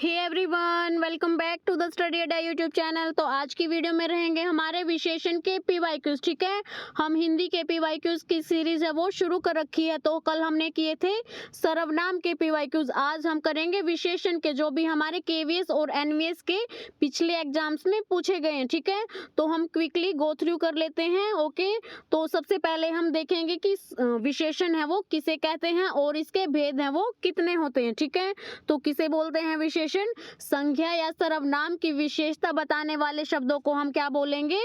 Hey everyone, welcome back to the study Adda YouTube channel. तो आज की वीडियो में रहेंगे हमारे विशेषण के पीवाईक्यूज। ठीक है, हम हिंदी के पीवाईक्यूज की सीरीज है वो शुरू कर रखी है। तो कल हमने किए थे सर्वनाम के पीवाईक्यूज, आज हम करेंगे विशेषण के, जो भी हमारे केवीएस और एनवीएस के पिछले एग्जाम्स में पूछे गए हैं। ठीक है, तो हम क्विकली गो थ्रू कर लेते हैं। ओके, तो सबसे पहले हम देखेंगे कि विशेषण है वो किसे कहते हैं और इसके भेद हैं वो कितने होते हैं। ठीक है, तो किसे बोलते हैं विशेषण? संख्या या सर्वनाम की विशेषता बताने वाले शब्दों को हम क्या बोलेंगे?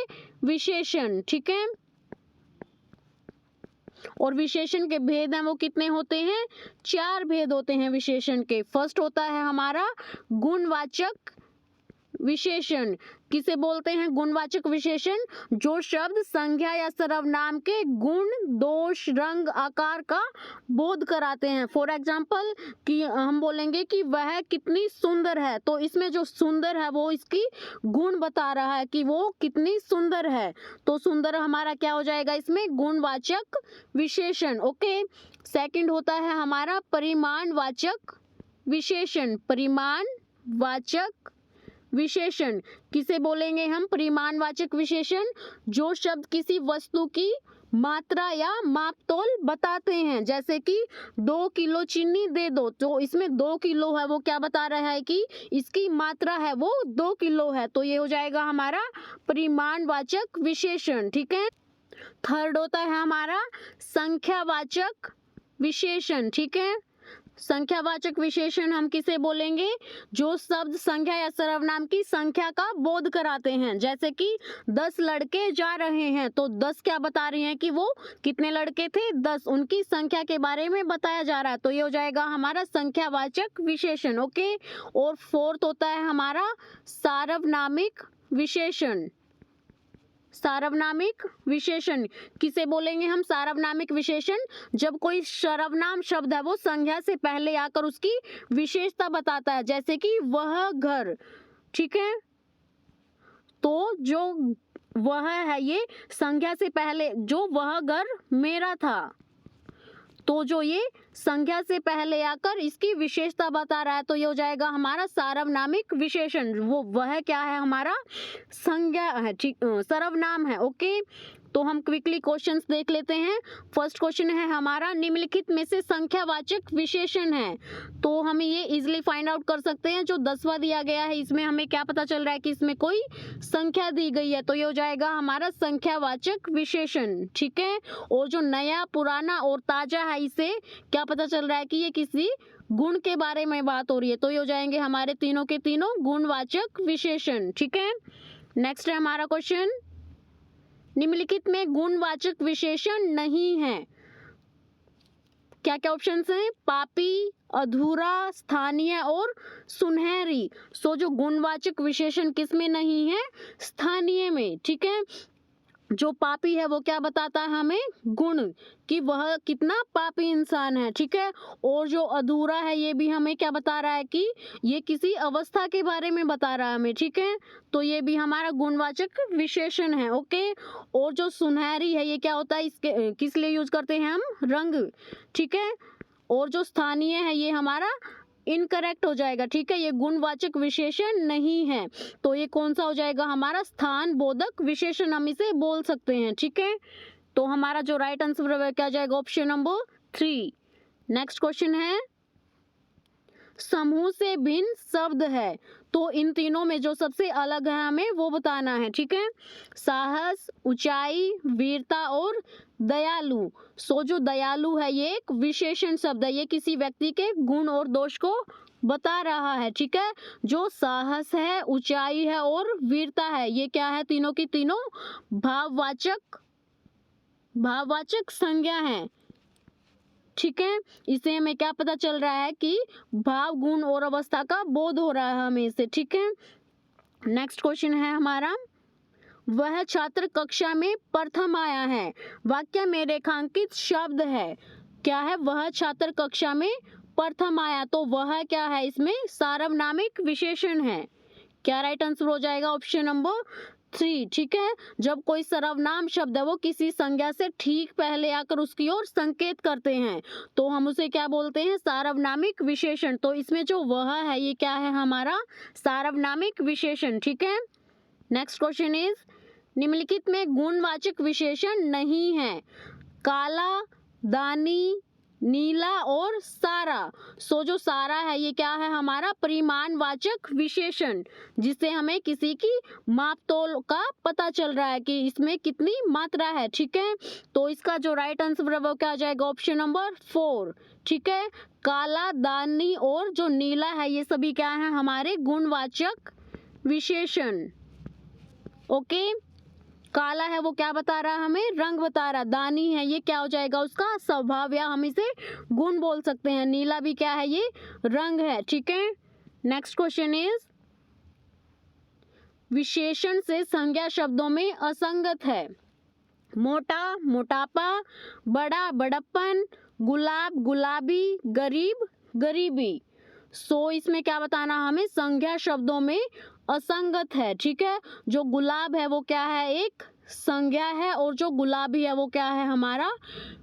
विशेषण। ठीक है, और विशेषण के भेद हैं वो कितने होते हैं? 4 भेद होते हैं विशेषण के। फर्स्ट होता है हमारा गुणवाचक विशेषण। किसे बोलते हैं गुणवाचक विशेषण? जो शब्द संज्ञा या सर्वनाम के गुण, दोष, रंग, आकार का बोध कराते हैं। फॉर एग्जाम्पल कि हम बोलेंगे कि वह कितनी सुंदर है, तो इसमें जो सुंदर है वो इसकी गुण बता रहा है कि वो कितनी सुंदर है। तो सुंदर हमारा क्या हो जाएगा इसमें? गुणवाचक विशेषण। ओके, सेकंड होता है हमारा परिमाणवाचक विशेषण। परिमाणवाचक विशेषण किसे बोलेंगे हम? परिमाणवाचक विशेषण। जो शब्द किसी वस्तु की मात्रा या मापतोल बताते हैं, जैसे कि 2 किलो चीनी दे दो, तो इसमें 2 किलो है वो क्या बता रहा है कि इसकी मात्रा है वो 2 किलो है। तो ये हो जाएगा हमारा परिमाणवाचक विशेषण। ठीक है, थर्ड होता है हमारा संख्यावाचक विशेषण। ठीक है, संख्यावाचक विशेषण हम किसे बोलेंगे? जो शब्द संख्या या सर्वनाम की संख्या का बोध कराते हैं, जैसे कि 10 लड़के जा रहे हैं, तो 10 क्या बता रही हैं कि वो कितने लड़के थे? 10, उनकी संख्या के बारे में बताया जा रहा है। तो ये हो जाएगा हमारा संख्यावाचक विशेषण। ओके, और फोर्थ होता है हमारा सार्वनामिक विशेषण। सार्वनामिक विशेषण किसे बोलेंगे हम? सार्वनामिक विशेषण जब कोई सर्वनाम शब्द है वो संज्ञा से पहले आकर उसकी विशेषता बताता है, जैसे कि वह घर। ठीक है, तो जो वह है ये संज्ञा से पहले, जो वह घर मेरा था, तो जो ये संज्ञा से पहले आकर इसकी विशेषता बता रहा है, तो ये हो जाएगा हमारा सार्वनामिक विशेषण। वो वह क्या है? हमारा संज्ञा है। ठीक, सर्वनाम है। ओके, तो हम क्विकली क्वेश्चंस देख लेते हैं। फर्स्ट क्वेश्चन है हमारा, निम्नलिखित में से संख्यावाचक विशेषण है। तो हम ये इजीली फाइंड आउट कर सकते हैं। जो 10वां दिया गया है इसमें हमें क्या पता चल रहा है कि इसमें कोई संख्या दी गई है, तो ये हो जाएगा हमारा संख्यावाचक विशेषण। ठीक है, और जो नया, पुराना और ताजा है, इसे क्या पता चल रहा है कि ये किसी गुण के बारे में बात हो रही है, तो ये हो जाएंगे हमारे तीनों के तीनों गुणवाचक विशेषण। ठीक है, नेक्स्ट है हमारा क्वेश्चन, निम्नलिखित में गुणवाचक विशेषण नहीं है। क्या क्या ऑप्शंस हैं? पापी, अधूरा, स्थानीय और सुनहरी। सो जो गुणवाचक विशेषण किस में नहीं है? स्थानीय में। ठीक है, जो पापी है वो क्या बताता है हमें? गुण, कि वह कितना पापी इंसान है। ठीक है, और जो अधूरा है ये भी हमें क्या बता रहा है कि ये किसी अवस्था के बारे में बता रहा है हमें। ठीक है, तो ये भी हमारा गुणवाचक विशेषण है। ओके, और जो सुनहरी है ये क्या होता है? इसके किस लिए यूज करते हैं हम? रंग। ठीक है, और जो स्थानीय है ये हमारा इनकरेक्ट हो जाएगा। ठीक है, ये गुणवाचक विशेषण नहीं है, तो ये कौन सा हो जाएगा? हमारा स्थान बोधक विशेषण हम इसे बोल सकते हैं। ठीक है, तो हमारा जो राइट आंसर क्या जाएगा? Option number 3। नेक्स्ट क्वेश्चन है, समूह से भिन्न शब्द है, तो इन तीनों में जो सबसे अलग है हमें वो बताना है। ठीक है, साहस, ऊंचाई, वीरता और दयालु। सो जो दयालु है ये एक विशेषण शब्द है, ये किसी व्यक्ति के गुण और दोष को बता रहा है। ठीक है, जो साहस है, ऊंचाई है और वीरता है, ये क्या है? तीनों की तीनों भाववाचक संज्ञा है। ठीक है, इसे हमें क्या पता चल रहा है कि भाव, गुण और अवस्था का बोध हो रहा है हमें इससे। ठीक है, नेक्स्ट क्वेश्चन है हमारा, वह छात्र कक्षा में प्रथम आया है। वाक्य में रेखांकित शब्द है। क्या है? वह छात्र कक्षा में प्रथम आया, तो वह क्या है? इसमें सार्वनामिक विशेषण है। क्या राइट आंसर हो जाएगा? ऑप्शन नंबर 3, ठीक है। जब कोई सर्वनाम शब्द है वो किसी संज्ञा से ठीक पहले आकर उसकी ओर संकेत करते हैं तो हम उसे क्या बोलते हैं? सार्वनामिक विशेषण। तो इसमें जो वह है ये क्या है? हमारा सार्वनामिक विशेषण, ठीक है। नेक्स्ट क्वेश्चन इज, निम्नलिखित में गुणवाचक विशेषण नहीं है। काला, दानी, नीला और सारा। सो जो सारा है ये क्या है? हमारा परिमाणवाचक विशेषण, जिससे हमें किसी की मापतोल का पता चल रहा है कि इसमें कितनी मात्रा है, ठीक है। तो इसका जो राइट आंसर है वो क्या आ जाएगा? ऑप्शन नंबर 4, ठीक है। काला, दानी और जो नीला है ये सभी क्या है? हमारे गुणवाचक विशेषण। ओके, काला है वो क्या बता रहा है? हमें रंग बता रहा है। दानी है ये क्या हो जाएगा? उसका स्वभाव या हम इसे गुण बोल सकते हैं। नीला भी क्या है? ये रंग है, ठीक है। नेक्स्ट क्वेश्चन इज, विशेषण से संज्ञा शब्दों में असंगत है। मोटा, मोटापा, बड़ा, बड़प्पन, गुलाब, गुलाबी, गरीब, गरीबी। सो इसमें क्या बताना? हमें संज्ञा शब्दों में असंगत है, ठीक है। जो गुलाब है वो क्या है? एक संज्ञा है और जो गुलाबी है वो क्या है? हमारा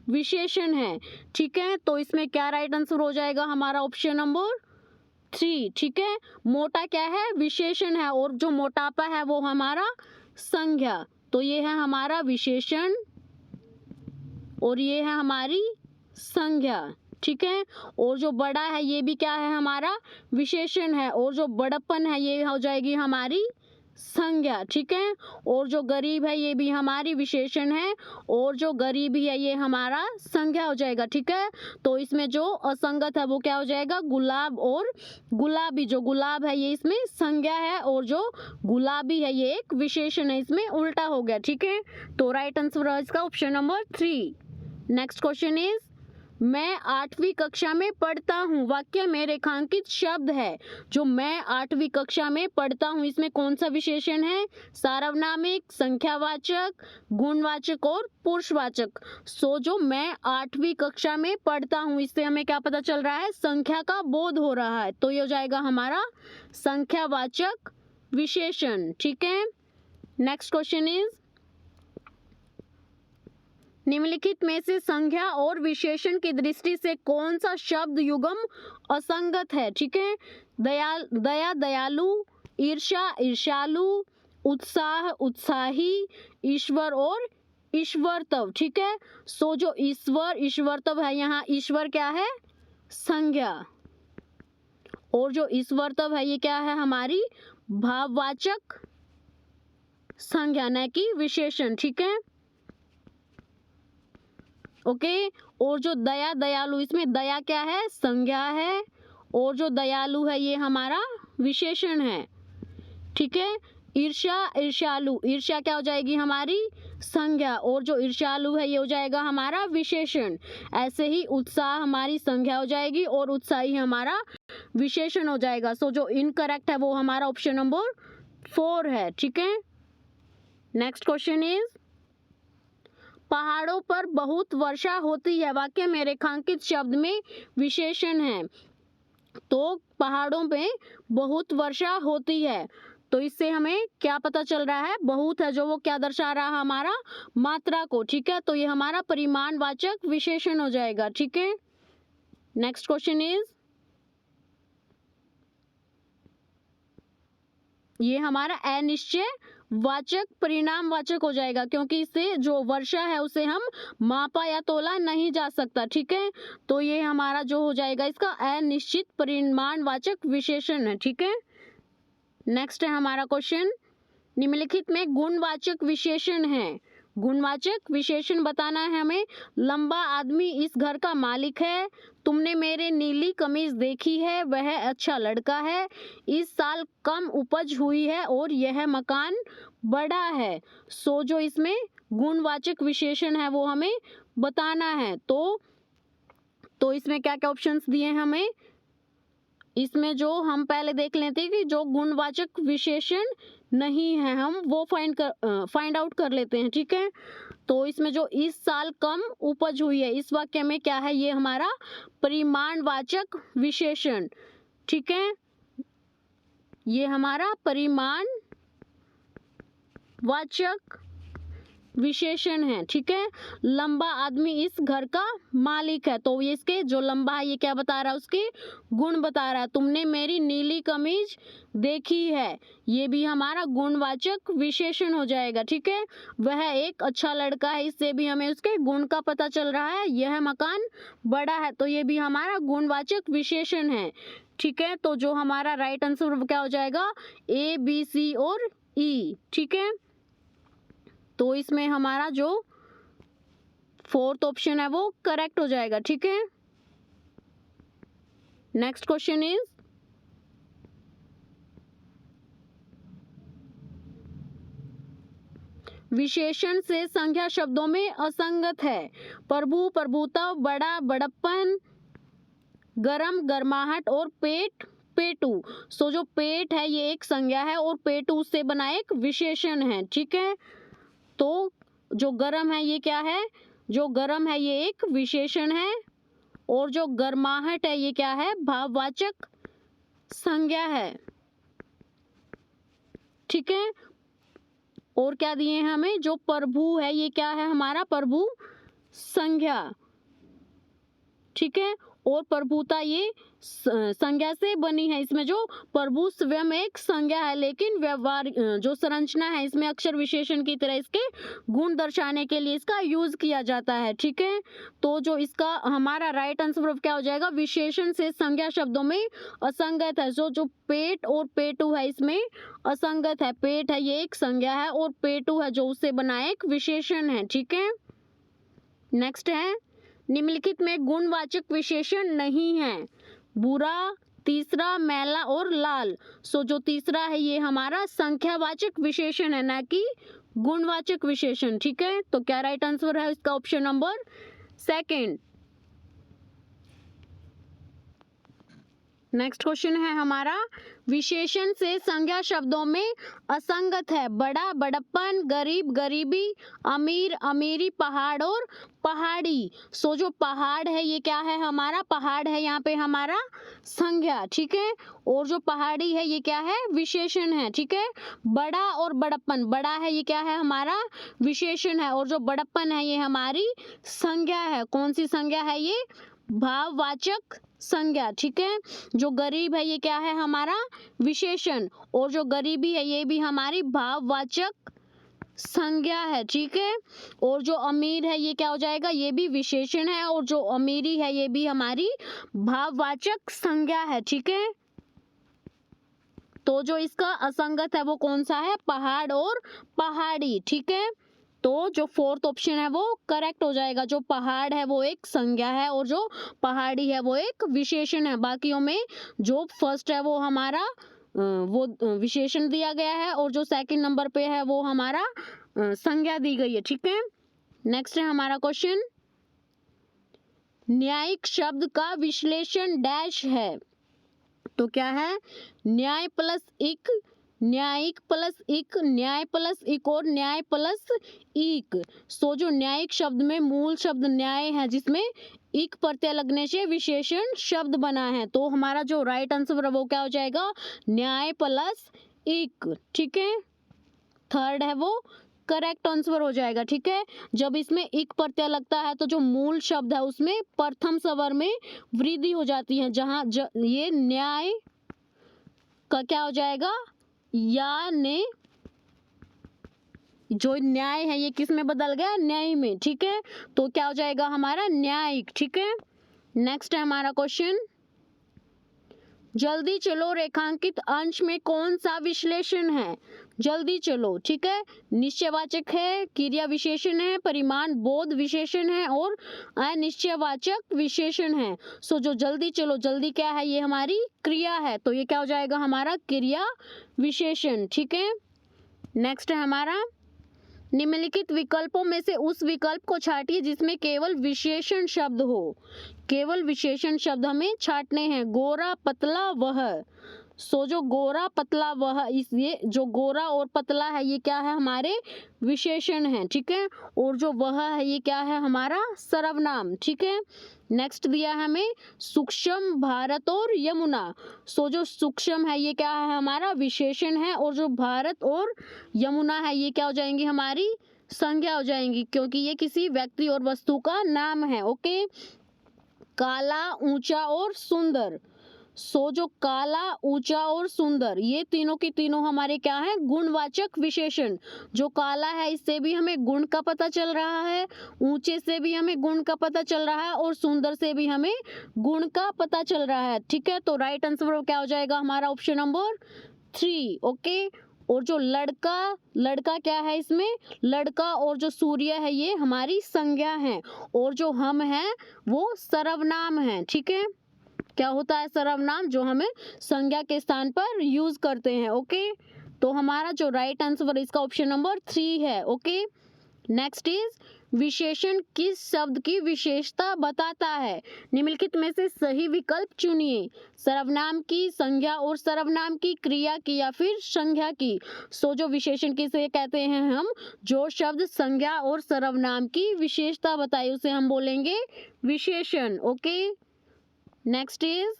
विशेषण है, ठीक है। तो इसमें क्या राइट आंसर हो जाएगा? हमारा ऑप्शन नंबर 3, ठीक है। मोटा क्या है? विशेषण है और जो मोटापा है वो हमारा संज्ञा। तो ये है हमारा विशेषण और ये है हमारी संज्ञा, ठीक है। और जो बड़ा है ये भी क्या है? हमारा विशेषण है और जो बड़प्पन है ये हो जाएगी हमारी संज्ञा, ठीक है। और जो गरीब है ये भी हमारी विशेषण है और जो गरीबी है ये हमारा संज्ञा हो जाएगा, ठीक है। तो इसमें जो असंगत है वो क्या हो जाएगा? गुलाब और गुलाबी। जो गुलाब है ये इसमें संज्ञा है और जो गुलाबी है ये एक विशेषण है, इसमें उल्टा हो गया, ठीक है। तो राइट आंसर है इसका option number 3। Next question is, मैं 8वीं कक्षा में पढ़ता हूँ वाक्य में रेखांकित शब्द है। जो मैं 8वीं कक्षा में पढ़ता हूँ इसमें कौन सा विशेषण है? सार्वनामिक, संख्यावाचक, गुणवाचक और पुरुषवाचक। सो जो मैं 8वीं कक्षा में पढ़ता हूँ इससे हमें क्या पता चल रहा है? संख्या का बोध हो रहा है। तो ये हो जाएगा हमारा संख्यावाचक विशेषण, ठीक है। नेक्स्ट क्वेश्चन इज, निम्नलिखित में से संज्ञा और विशेषण की दृष्टि से कौन सा शब्द युग्म असंगत है? ठीक है। दया, दयालु, ईर्ष्या, ईर्ष्यालु, उत्साह, उत्साही, ईश्वर और ईश्वरतव, ठीक है। सो जो ईश्वर, ईश्वरतव है यहाँ ईश्वर क्या है? संज्ञा और जो ईश्वरतव है ये क्या है? हमारी भाववाचक संज्ञा न कि विशेषण, ठीक है। ओके। और जो दया, दयालु इसमें दया क्या है? संज्ञा है और जो दयालु है ये हमारा विशेषण है, ठीक है। ईर्ष्या, ईर्ष्यालु, ईर्ष्या क्या हो जाएगी? हमारी संज्ञा और जो ईर्ष्यालु है ये हो जाएगा हमारा विशेषण। ऐसे ही उत्साह हमारी संज्ञा हो जाएगी और उत्साही हमारा विशेषण हो जाएगा। सो जो इनकरेक्ट है वो हमारा ऑप्शन नंबर 4 है, ठीक है। नेक्स्ट क्वेश्चन इज, पहाड़ों पर बहुत वर्षा होती है वाक्य में रेखांकित शब्द में विशेषण है। तो पहाड़ों में बहुत वर्षा होती है तो इससे हमें क्या पता चल रहा है? बहुत है जो वो क्या दर्शा रहा है? हमारा मात्रा को, ठीक है। तो ये हमारा परिमाणवाचक विशेषण हो जाएगा, ठीक है। नेक्स्ट क्वेश्चन इज, ये हमारा अनिश्चय वाचक परिणाम वाचक हो जाएगा क्योंकि इससे जो वर्षा है उसे हम मापा या तोला नहीं जा सकता, ठीक है। तो ये हमारा जो हो जाएगा इसका अनिश्चित परिमाण वाचक विशेषण है, ठीक है। नेक्स्ट है हमारा क्वेश्चन, निम्नलिखित में गुणवाचक विशेषण है। गुणवाचक विशेषण बताना है हमें। लंबा आदमी इस घर का मालिक है। तुमने मेरे नीली कमीज देखी है, वह अच्छा लड़का है। इस साल कम उपज हुई है और यह मकान बड़ा है। सो जो इसमें गुणवाचक विशेषण है वो हमें बताना है। तो इसमें क्या क्या ऑप्शंस दिए हैं हमें? इसमें जो हम पहले देख लेते हैं कि जो गुणवाचक विशेषण नहीं है हम वो फाइंड आउट कर लेते हैं, ठीक है। तो इसमें जो इस साल कम उपज हुई है इस वाक्य में क्या है? ये हमारा परिमाणवाचक विशेषण, ठीक है। ये हमारा परिमाणवाचक वाचक विशेषण है, ठीक है। लंबा आदमी इस घर का मालिक है, तो ये इसके जो लंबा है ये क्या बता रहा है, उसके गुण बता रहा है। तुमने मेरी नीली कमीज देखी है, ये भी हमारा गुणवाचक विशेषण हो जाएगा, ठीक है। वह एक अच्छा लड़का है, इससे भी हमें उसके गुण का पता चल रहा है। यह मकान बड़ा है, तो ये भी हमारा गुणवाचक विशेषण है, ठीक है। तो जो हमारा राइट आंसर क्या हो जाएगा, ए, बी, सी और ई, ठीक है। तो इसमें हमारा जो फोर्थ ऑप्शन है वो करेक्ट हो जाएगा, ठीक है। नेक्स्ट क्वेश्चन इज, विशेषण से संज्ञा शब्दों में असंगत है। प्रभु, प्रभुता, बड़ा, बड़प्पन, गरम, गर्माहट और पेट, पेटू। सो जो पेट है ये एक संज्ञा है और पेटू उससे बना एक विशेषण है, ठीक है। तो जो गरम है ये क्या है, जो गरम है ये एक विशेषण है और जो गर्माहट है ये क्या है, भाववाचक संज्ञा है, ठीक है। और क्या दिए हैं हमें, जो प्रभु है ये क्या है हमारा, प्रभु संज्ञा, ठीक है। और प्रभुता ये संज्ञा से बनी है। इसमें जो प्रभु स्वयं एक संज्ञा है, लेकिन व्यवहार जो संरचना है इसमें अक्षर विशेषण की तरह इसके गुण दर्शाने के लिए इसका यूज किया जाता है, ठीक है। तो जो इसका हमारा राइट आंसर क्या हो जाएगा, विशेषण से संज्ञा शब्दों में असंगत है। जो पेट और पेटू है इसमें असंगत है। पेट है ये एक संज्ञा है और पेटू है जो उससे बना एक विशेषण है, ठीक है। नेक्स्ट है, निम्नलिखित में गुणवाचक विशेषण नहीं है। बुरा, तीसरा, मैला और लाल। सो जो तीसरा है ये हमारा संख्यावाचक विशेषण है, ना कि गुणवाचक विशेषण, ठीक है। तो क्या राइट आंसर है इसका, option number second. Next question है हमारा, विशेषण से संज्ञा शब्दों में असंगत है। बड़ा, बड़प्पन, गरीब, गरीबी, अमीर, अमीरी, पहाड़ और पहाड़ी। सो जो पहाड़ है ये क्या है हमारा, पहाड़ है यहाँ पे हमारा संज्ञा, ठीक है। और जो पहाड़ी है ये क्या है, विशेषण है, ठीक है। बड़ा और बड़प्पन, बड़ा है ये क्या है हमारा विशेषण है और जो बड़प्पन है ये हमारी संज्ञा है। कौन सी संज्ञा है ये, भाववाचक संज्ञा, ठीक है। जो गरीब है ये क्या है हमारा विशेषण और जो गरीबी है ये भी हमारी भाववाचक संज्ञा है, ठीक है। और जो अमीर है ये क्या हो जाएगा, ये भी विशेषण है और जो अमीरी है ये भी हमारी भाववाचक संज्ञा है, ठीक है। तो जो इसका असंगत है वो कौन सा है, पहाड़ और पहाड़ी, ठीक है। तो जो फोर्थ ऑप्शन है वो करेक्ट हो जाएगा। जो पहाड़ है वो एक संज्ञा है और जो पहाड़ी है वो एक विशेषण है। बाकियों में जो फर्स्ट है वो हमारा वो विशेषण दिया गया है और जो सेकंड नंबर पे है वो हमारा संज्ञा दी गई है, ठीक है। नेक्स्ट है हमारा क्वेश्चन, न्यायिक शब्द का विश्लेषण डैश है। तो क्या है, न्याय प्लस इक, न्यायिक प्लस इक, न्याय प्लस इक और न्याय प्लस इक। सो जो न्यायिक शब्द में मूल शब्द न्याय है जिसमें इक प्रत्यय लगने से विशेषण शब्द बना है। तो हमारा जो राइट आंसर है वो क्या हो जाएगा, न्याय प्लस इक, ठीक है। थर्ड है वो करेक्ट आंसर हो जाएगा, ठीक है। जब इसमें इक प्रत्यय लगता है तो जो मूल शब्द है उसमें प्रथम स्वर में वृद्धि हो जाती है, जहां ये न्याय का क्या हो जाएगा, या ने, जो न्याय है ये किस में बदल गया, न्याय में, ठीक है। तो क्या हो जाएगा हमारा न्यायिक, ठीक है। नेक्स्ट है हमारा क्वेश्चन, जल्दी चलो रेखांकित अंश में कौन सा विश्लेषण है। जल्दी चलो, ठीक है, निश्चयवाचक है, क्रिया विशेषण है, परिमाण बोध विशेषण है और अनिश्चयवाचक विशेषण है। सो जो जल्दी चलो, जल्दी क्या है, ये हमारी क्रिया है, तो ये क्या हो जाएगा हमारा क्रिया विशेषण, ठीक है। नेक्स्ट है हमारा, निम्नलिखित विकल्पों में से उस विकल्प को छाटिए जिसमें केवल विशेषण शब्द हो। केवल विशेषण शब्द हमें छाटने हैं। गोरा, पतला, वह। सो जो गोरा पतला वह इस ये जो गोरा और पतला है ये क्या है हमारे विशेषण हैं, ठीक है। और जो वह है ये क्या है हमारा सर्वनाम, ठीक है। नेक्स्ट दिया है हमें सूक्ष्म, भारत और यमुना। सो जो सूक्ष्म है ये क्या है हमारा विशेषण है, और जो भारत और यमुना है ये क्या हो जाएंगी हमारी संज्ञा हो जाएंगी, क्योंकि ये किसी व्यक्ति और वस्तु का नाम है। ओके। काला, ऊंचा और सुंदर। सो जो काला, ऊंचा और सुंदर ये तीनों की तीनों हमारे क्या है गुणवाचक विशेषण। जो काला है इससे भी हमें गुण का पता चल रहा है, ऊंचे से भी हमें गुण का पता चल रहा है, और सुंदर से भी हमें गुण का पता चल रहा है, ठीक है। तो राइट आंसर क्या हो जाएगा हमारा ऑप्शन नंबर 3। ओके। और जो लड़का, लड़का क्या है इसमें लड़का, और जो सूर्य है ये हमारी संज्ञा है, और जो हम है वो सर्वनाम है, ठीक है। क्या होता है सर्वनाम, जो हमें संज्ञा के स्थान पर यूज करते हैं। ओके। तो हमारा जो राइट आंसर इसका ऑप्शन नंबर 3 है। ओके। नेक्स्ट इज विशेषण किस शब्द की विशेषता बताता है, निम्नलिखित में से सही विकल्प चुनिए। सर्वनाम की, संज्ञा और सर्वनाम की, क्रिया की या फिर संज्ञा की। सो जो विशेषण किसे कहते हैं हम, जो शब्द संज्ञा और सर्वनाम की विशेषता बताए उसे हम बोलेंगे विशेषण। ओके। नेक्स्ट इज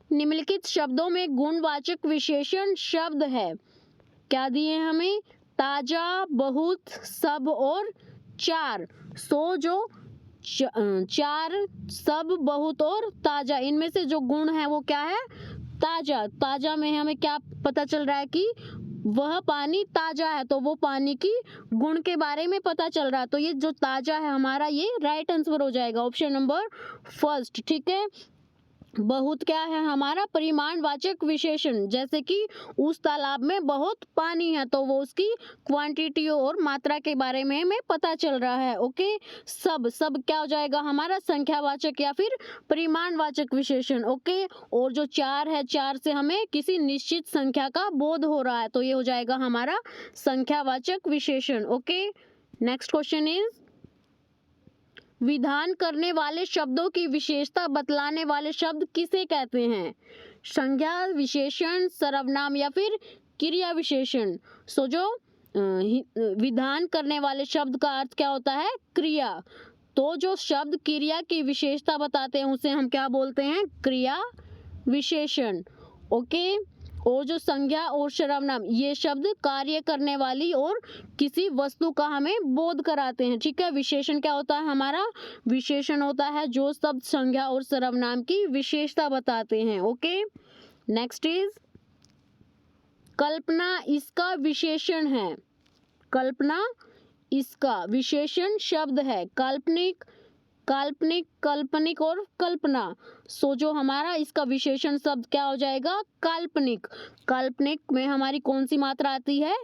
निम्नलिखित शब्दों में गुणवाचक विशेषण शब्द है। क्या दिए हमें ताजा, बहुत, सब और चार। सो जो चार, सब, बहुत और ताजा, इनमें से जो गुण है वो क्या है ताजा। ताजा में हमें क्या पता चल रहा है कि वह पानी ताजा है, तो वो पानी की गुण के बारे में पता चल रहा है। तो ये जो ताजा है हमारा ये राइट आंसर हो जाएगा ऑप्शन नंबर फर्स्ट, ठीक है। बहुत क्या है हमारा परिमाणवाचक विशेषण, जैसे कि उस तालाब में बहुत पानी है, तो वो उसकी क्वांटिटी और मात्रा के बारे में हमें पता चल रहा है। ओके। सब, सब क्या हो जाएगा हमारा संख्यावाचक या फिर परिमाणवाचक विशेषण। ओके। और जो चार है, चार से हमें किसी निश्चित संख्या का बोध हो रहा है, तो ये हो जाएगा हमारा संख्यावाचक विशेषण। ओके। नेक्स्ट क्वेश्चन इज विधान करने वाले शब्दों की विशेषता बतलाने वाले शब्द किसे कहते हैं, संज्ञा विशेषण, सर्वनाम या फिर क्रिया विशेषण। सो जो विधान करने वाले शब्द का अर्थ क्या होता है क्रिया, तो जो शब्द क्रिया की विशेषता बताते हैं उसे हम क्या बोलते हैं क्रिया विशेषण। ओके। और जो संज्ञा और सर्वनाम ये शब्द कार्य करने वाली और किसी वस्तु का हमें बोध कराते हैं, ठीक है। विशेषण क्या होता है हमारा, विशेषण होता है जो शब्द संज्ञा और सर्वनाम की विशेषता बताते हैं। ओके। नेक्स्ट इज कल्पना इसका विशेषण है। कल्पना इसका विशेषण शब्द है। काल्पनिक, काल्पनिक, काल्पनिक और कल्पना। सो जो हमारा इसका विशेषण शब्द क्या हो जाएगा काल्पनिक। काल्पनिक में हमारी कौन सी मात्रा आती है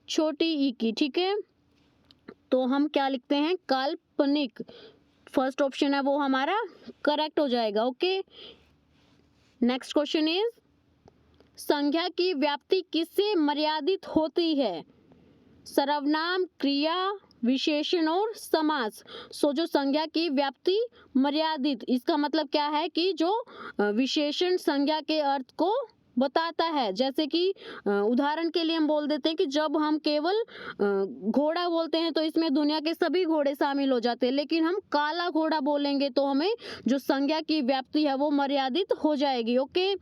छोटी ई की, ठीक है। तो हम क्या लिखते हैं काल्पनिक, फर्स्ट ऑप्शन है वो हमारा करेक्ट हो जाएगा। ओके। नेक्स्ट क्वेश्चन इज संज्ञा की व्याप्ति किससे मर्यादित होती है, सर्वनाम, क्रिया, विशेषण और समास। सो जो संज्ञा की व्याप्ति मर्यादित, इसका मतलब क्या है कि जो विशेषण संज्ञा के अर्थ को बताता है, जैसे कि उदाहरण के लिए हम बोल देते हैं कि जब हम केवल घोड़ा बोलते हैं तो इसमें दुनिया के सभी घोड़े शामिल हो जाते हैं, लेकिन हम काला घोड़ा बोलेंगे तो हमें जो संज्ञा की व्याप्ति है वो मर्यादित हो जाएगी। ओके।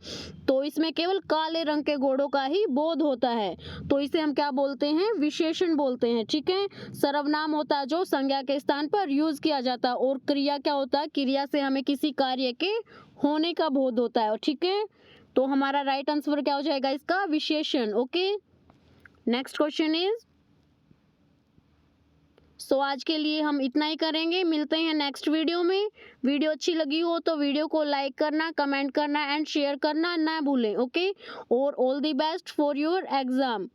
तो इसमें केवल काले रंग के घोड़ों का ही बोध होता है, तो इसे हम क्या बोलते हैं विशेषण बोलते हैं, ठीक है। सर्वनाम होता है जो संज्ञा के स्थान पर यूज किया जाता है, और क्रिया क्या होता है क्रिया से हमें किसी कार्य के होने का बोध होता है, ठीक है। तो हमारा राइट आंसर क्या हो जाएगा इसका विशेषण। Okay. Next question is so आज के लिए हम इतना ही करेंगे, मिलते हैं नेक्स्ट वीडियो में। वीडियो अच्छी लगी हो तो वीडियो को लाइक करना, कमेंट करना एंड शेयर करना ना भूलें। ओके। और all the best for your exam.